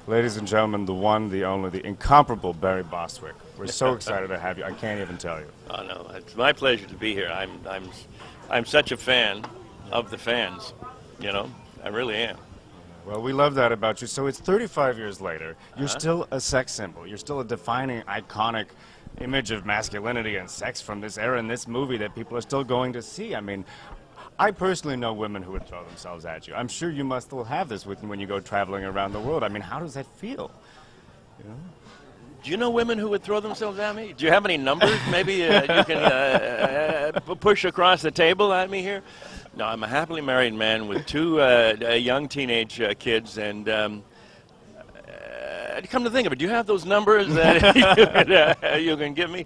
Ladies and gentlemen, the one, the only, the incomparable Barry Bostwick. We're so excited to have you. I can't even tell you. Oh no, it's my pleasure to be here. I'm such a fan of the fans. You know, I really am. Well, we love that about you. So it's 35 years later. You're still a sex symbol. You're still a defining, iconic image of masculinity and sex from this era in this movie that people are still going to see. I mean, I personally know women who would throw themselves at you. I'm sure you must still have this with you when you go traveling around the world. I mean, how does that feel? You know? Do you know women who would throw themselves at me? Do you have any numbers? Maybe you can push across the table at me here? No, I'm a happily married man with two young teenage kids, and come to think of it, do you have those numbers that you can give me?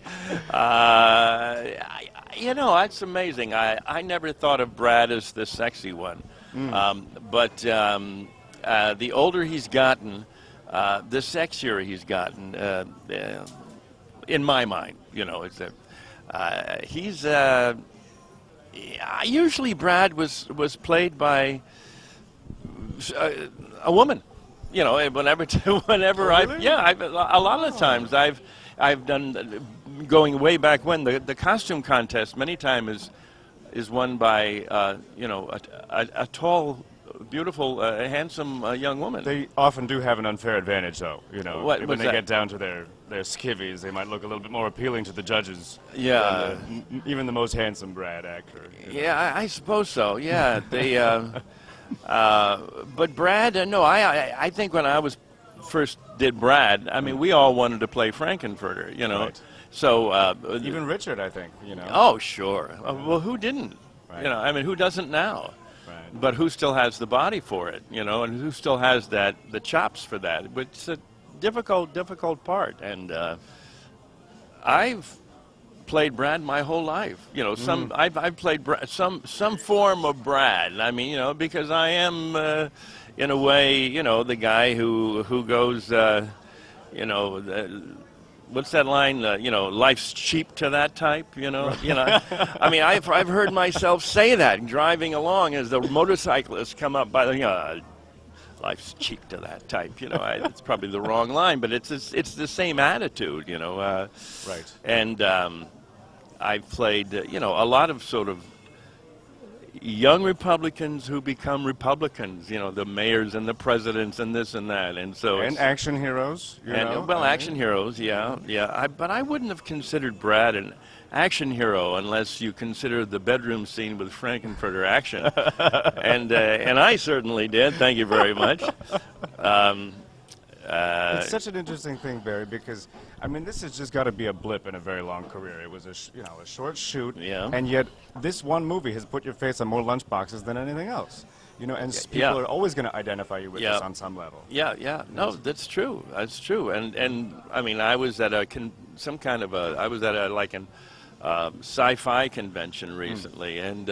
You know, it's amazing. I never thought of Brad as the sexy one, but the older he's gotten, the sexier he's gotten, in my mind. You know, it's he's. Usually, Brad was played by a woman. You know, whenever really? a lot of the times I've done, going way back when, the costume contest many times is won by you know, a tall, beautiful, handsome young woman. They often do have an unfair advantage, though. You know, when they that? get down to their skivvies, they might look a little bit more appealing to the judges. Yeah, than even the most handsome Brad actor. Yeah, I suppose so. Yeah, they. But Brad, no, I think when I first did Brad, I mean, we all wanted to play Frankenfurter, you know. Right. So Even Richard, I think, you know. Oh, sure. Well, who didn't? Right. You know, I mean, who doesn't now? Right. But who still has the body for it, you know, and who still has the chops for that? But it's a difficult part, and I've played Brad my whole life. You know, I've played some form of Brad. I mean, you know, because I am in a way, you know, the guy who goes, you know, what's that line? You know, life's cheap to that type. You know, you know. I mean, I've heard myself say that driving along as the motorcyclists come up by the. Life's cheap to that type, you know. It's probably the wrong line, but it's the same attitude, you know. Right. And I've played, you know, a lot of sort of young Republicans who become Republicans, you know, the mayors and the presidents and this and that, and so. And action heroes, you know. Well, action heroes, yeah, yeah. But I wouldn't have considered Brad an action hero unless you consider the bedroom scene with Frankenfurter action, and I certainly did. Thank you very much. It's such an interesting thing, Barry, because I mean, this has just got to be a blip in a very long career. It was a short shoot, yeah. And yet this one movie has put your face on more lunchboxes than anything else. You know, and people are always going to identify you with this on some level. Yeah, yeah. No, that's true. That's true. And I mean, I was at I was at an sci-fi convention recently, and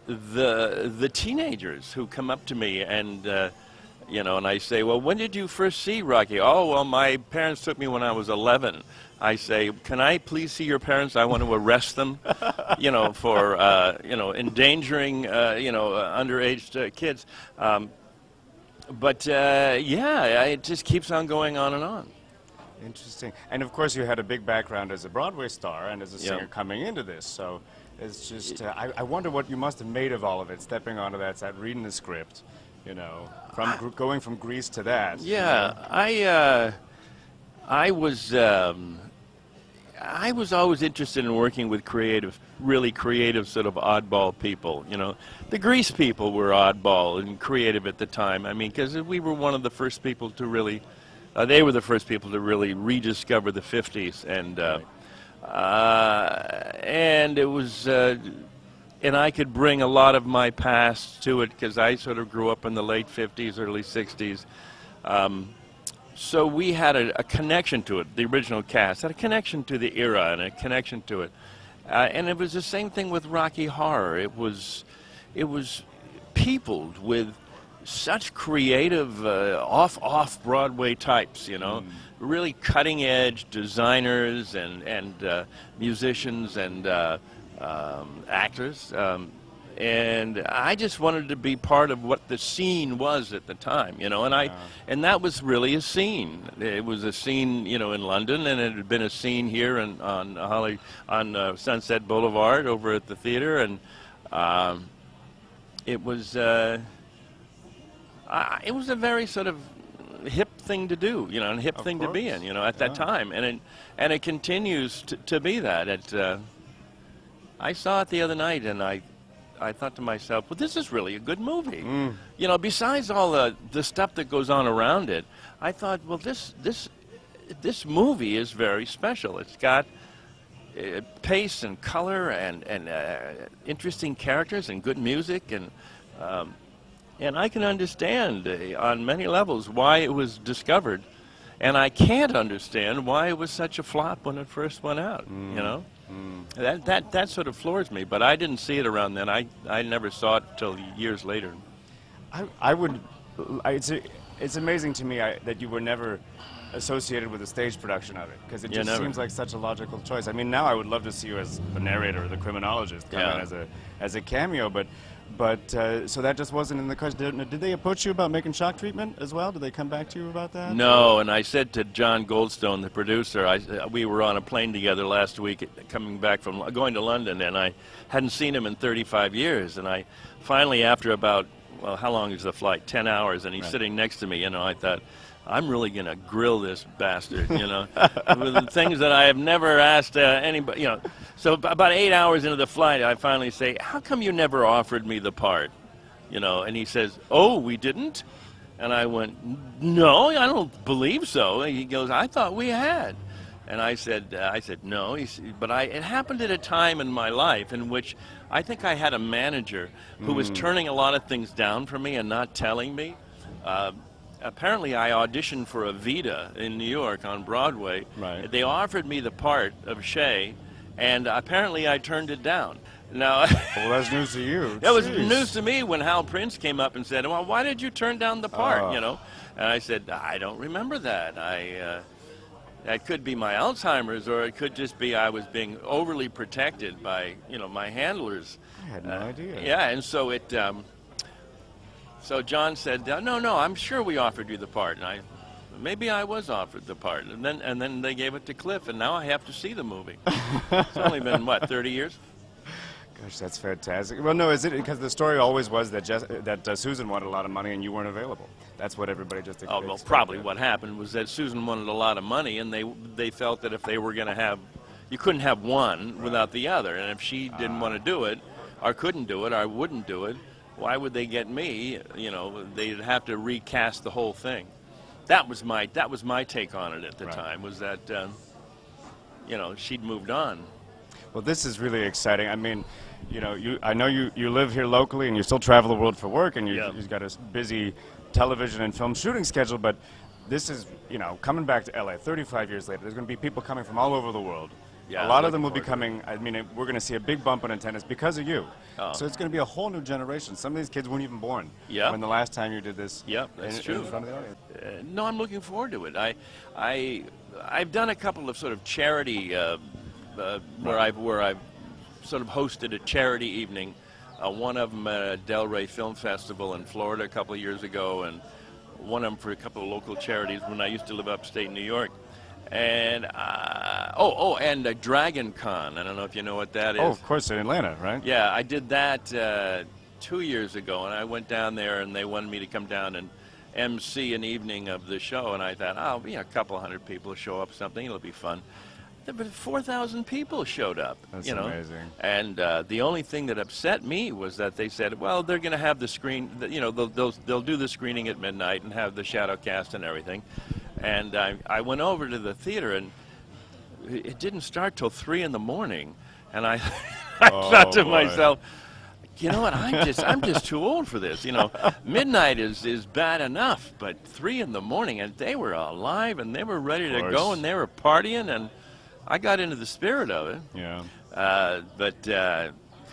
the teenagers who come up to me and you know, and I say, well, when did you first see Rocky? Oh, well, my parents took me when I was 11. I say, can I please see your parents? I want to arrest them, you know, for you know, endangering you know, underage kids. But yeah, it just keeps on going on and on. Interesting. And of course, you had a big background as a Broadway star and as a singer coming into this. So it's just, I wonder what you must have made of all of it, stepping onto that side, reading the script, you know, from going from Grease to that. Yeah, you know. I was always interested in working with really creative sort of oddball people, you know. The Grease people were oddball and creative at the time. I mean, because we were one of the first people to really. They were the first people to really rediscover the 50s, and it was, and I could bring a lot of my past to it because I sort of grew up in the late 50s, early 60s. So we had a connection to it. The original cast had a connection to the era and a connection to it, and it was the same thing with Rocky Horror. It was peopled with such creative off Broadway types, you know, really cutting edge designers and musicians and actors, and I just wanted to be part of what the scene was at the time, you know, and that was really a scene. It was a scene, you know, in London, and it had been a scene here on Sunset Boulevard over at the theater, and it was a very sort of hip thing to do, you know, and hip thing to be in, you know, at that time, and it continues to be that. I saw it the other night, and I thought to myself, well, this is really a good movie. You know, besides all the stuff that goes on around it, I thought, well, this movie is very special. It's got pace and color and interesting characters and good music, and I can understand on many levels why it was discovered, and I can't understand why it was such a flop when it first went out, you know? That sort of floors me, but I didn't see it around then. I never saw it till years later. It's amazing to me that you were never associated with the stage production of it, because it just seems like such a logical choice. I mean, now I would love to see you as the narrator or the criminologist come in as a cameo, but so that just wasn't in the question. Did they approach you about making Shock Treatment as well? Did they come back to you about that? No, and I said to John Goldstone, the producer, we were on a plane together last week coming back from going to London, and I hadn't seen him in 35 years, and I finally, after about, well, how long is the flight? 10 hours, and he's sitting next to me, you know, I thought, I'm really going to grill this bastard, you know, with things that I have never asked anybody, you know. So about 8 hours into the flight, I finally say, how come you never offered me the part? You know, and he says, oh, we didn't? And I went, no, I don't believe so. And he goes, I thought we had. And I said, no. But it happened at a time in my life in which I think I had a manager who was turning a lot of things down for me and not telling me. Apparently, I auditioned for Evita in New York on Broadway. Right. They offered me the part of Shay, and apparently I turned it down. Now, well, that's news to you. That was news to me when Hal Prince came up and said, well, why did you turn down the part, you know? And I said, I don't remember that. That could be my Alzheimer's, or it could just be I was being overly protected by, you know, my handlers. I had no idea. Yeah, and so it... So John said, no, I'm sure we offered you the part. And maybe I was offered the part. And then they gave it to Cliff, and now I have to see the movie. It's only been, what, 30 years? Gosh, that's fantastic. Well, no, is it because the story always was that Susan wanted a lot of money and you weren't available? That's what everybody just expected. Oh, well, probably what happened was that Susan wanted a lot of money, and they felt that if they were going to have, you couldn't have one without the other. And if she didn't want to do it, or couldn't do it, or wouldn't do it, why would they get me? You know, they'd have to recast the whole thing. That was my take on it at the time. Was that you know, she'd moved on. Well, this is really exciting. I mean, you know, I know you live here locally and you still travel the world for work, and you've got a busy television and film shooting schedule. But this is, you know, coming back to LA 35 years later. There's going to be people coming from all over the world. Yeah, a lot of them will be coming. I mean, we're going to see a big bump in attendance because of you. So it's going to be a whole new generation. Some of these kids weren't even born when the last time you did this. Yep, that's true. In front of the audience. No, I'm looking forward to it. I've done a couple of sort of charity where I've sort of hosted a charity evening. One of them at Delray Film Festival in Florida a couple of years ago, and one of them for a couple of local charities when I used to live upstate New York. And and Dragon Con. I don't know if you know what that is. Oh, of course, in Atlanta, right? Yeah, I did that 2 years ago, and I went down there, and they wanted me to come down and MC an evening of the show, and I thought, oh, you know, a couple hundred people show up, something, it'll be fun. But 4,000 people showed up. That's amazing. And the only thing that upset me was that they said, well, they're going to have the screen, you know, they'll do the screening at midnight and have the shadow cast and everything. And I went over to the theater, and it didn't start till 3 in the morning. And I thought to myself, you know what? I'm just too old for this. You know, midnight is bad enough, but 3 in the morning, and they were alive and they were ready to go, and they were partying, and I got into the spirit of it. Yeah.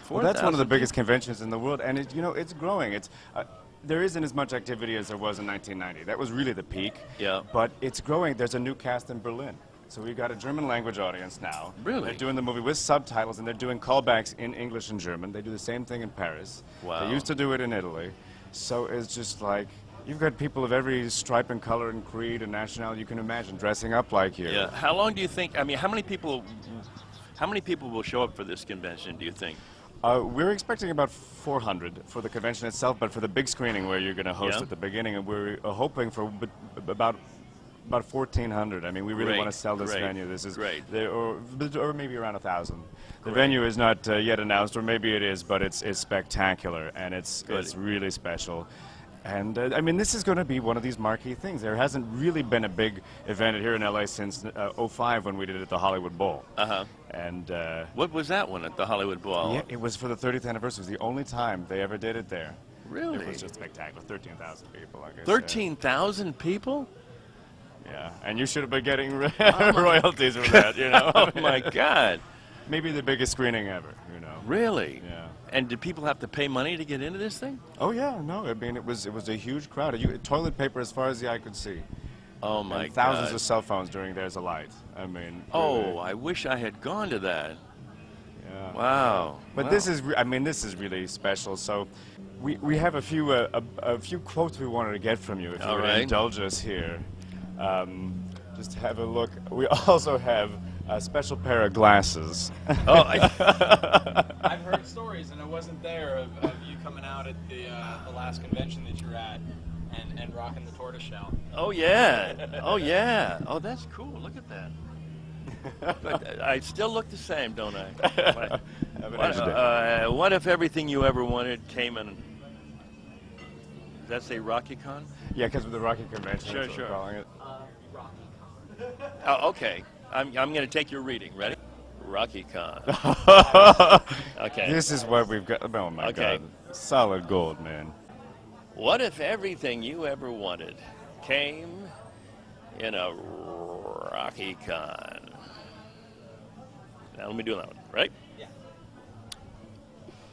Well, that's one of the biggest conventions in the world, and you know, it's growing. It's there isn't as much activity as there was in 1990. That was really the peak. Yeah. But it's growing. There's a new cast in Berlin. So we've got a German language audience now. Really? They're doing the movie with subtitles, and they're doing callbacks in English and German. They do the same thing in Paris. Wow. They used to do it in Italy. So it's just like, you've got people of every stripe and color and creed and nationality you can imagine dressing up like you. Yeah. How long do you think, I mean, how many people will show up for this convention, do you think? We're expecting about 400 for the convention itself, but for the big screening where you're going to host at the beginning, and we're hoping for about 1,400. I mean, we really want to sell this venue. This is great. Or maybe around 1,000. The venue is not yet announced, or maybe it is, but it's spectacular, and it's really special. And I mean, this is going to be one of these marquee things. There hasn't really been a big event here in LA since '05 when we did it at the Hollywood Bowl. And what was that one at the Hollywood Bowl? Yeah, it was for the 30th anniversary. It was the only time they ever did it there. Really? It was just spectacular. 13,000 people, I guess. 13,000 people? Yeah, and you should have been getting royalties from that, you know. Oh my God! Maybe the biggest screening ever, you know. Really? Yeah. And did people have to pay money to get into this thing? Oh yeah, no. I mean, it was a huge crowd. Toilet paper as far as the eye could see. Oh my and thousands God. of cell phones during There's a Light. I mean. Oh, really. I wish I had gone to that. Yeah. Wow. But this is, I mean, this is really special. So, we have a few quotes we wanted to get from you. If you would indulge us here, just have a look. We also have a special pair of glasses. Oh, I've heard stories, and I wasn't there, of you coming out at the last convention that you were at and rocking the tortoise shell. oh yeah. Oh yeah. Oh, that's cool. Look at that. But I still look the same, don't I? What if everything you ever wanted came in? Does that say RockyCon? Yeah, because of the Rocky Convention. Sure, that's what sure. we're calling it. RockyCon. Oh, okay. I'm going to take your reading. Ready? RockyCon. Okay. This is what we've got. Oh my God. Solid gold, man. What if everything you ever wanted came in a RockyCon? Now let me do that one, right? Yeah.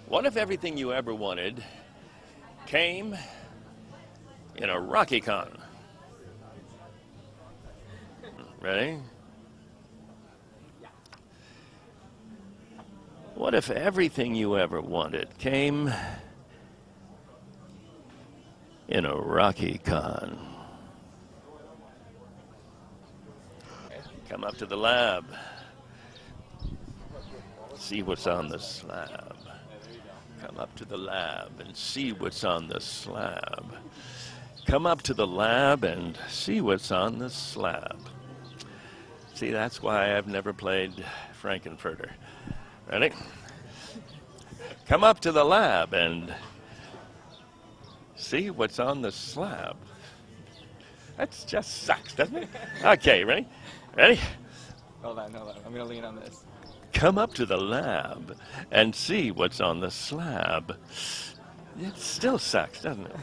What if everything you ever wanted came in a RockyCon? Ready? What if everything you ever wanted came in a RockyCon? Come up to the lab. See what's on the slab. Come up to the lab and see what's on the slab. Come up to the lab and see what's on the slab. See, that's why I've never played Frankenfurter. Ready? Come up to the lab and see what's on the slab. That just sucks, doesn't it? Okay, ready? Ready? Hold on. I'm going to lean on this. Come up to the lab and see what's on the slab. It still sucks, doesn't it?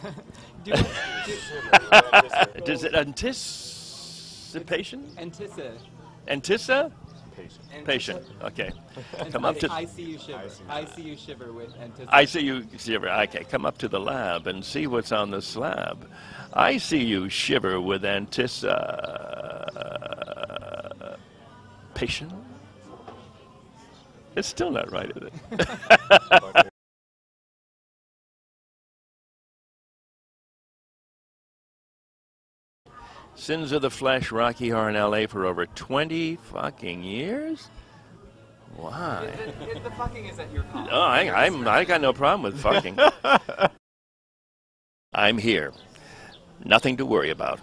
Does it anticipation? Antissa? Patient. Okay. Come up to. I see you shiver. I see you shiver with anticipation. I see you shiver. Okay. Come up to the lab and see what's on the slab. I see you shiver with anticipation. It's still not right, is it? Sins of the Flesh, Rocky Horror in LA for over 20 fucking years? Why? The fucking is at your call. No, I got no problem with fucking. I'm here. Nothing to worry about.